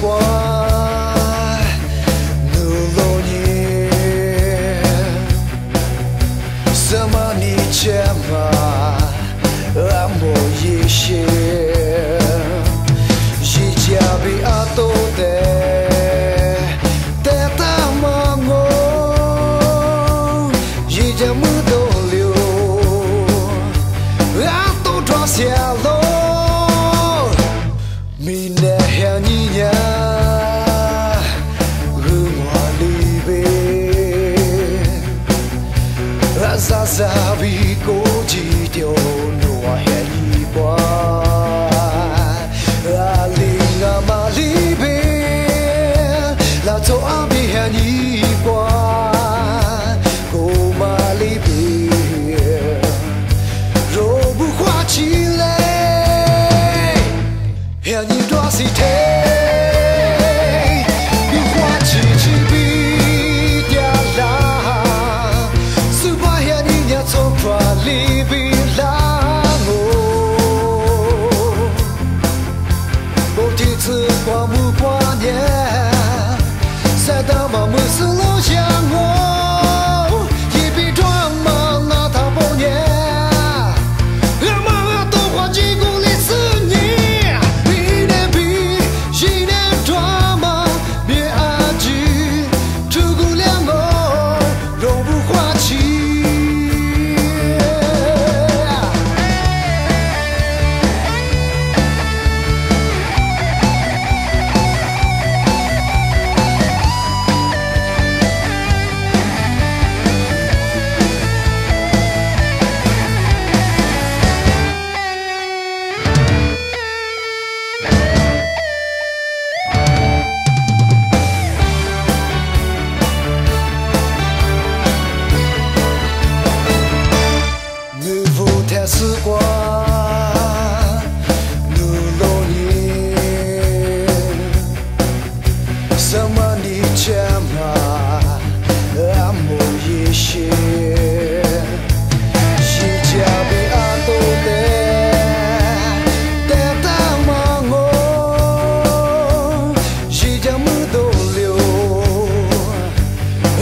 光，怒落你，什么你牵嘛，阿莫一些，一家比阿多的，带他嘛我，一家木头流，阿多抓下落。 Mina hanya rumah libe rasa sabi ko jidio noa hanya ba alinga malibe la to abi hanya ba ko malibe robu kwa chile 让你多些疼，你花痴痴比掉啦，是把让你俩从哪里比啦我，某天次挂木挂念，在大马木是老乡我，一笔装嘛那他不念，俺妈都花几公里思念。 时光，怒落你，什么你牵嘛，阿莫一些，一家被阿多的，带他嘛我，一家木头流，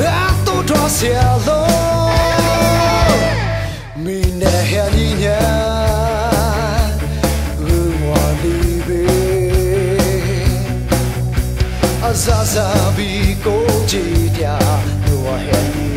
阿多抓下落。 Mina hanya rumah libe azazabi ko jidia dua hanya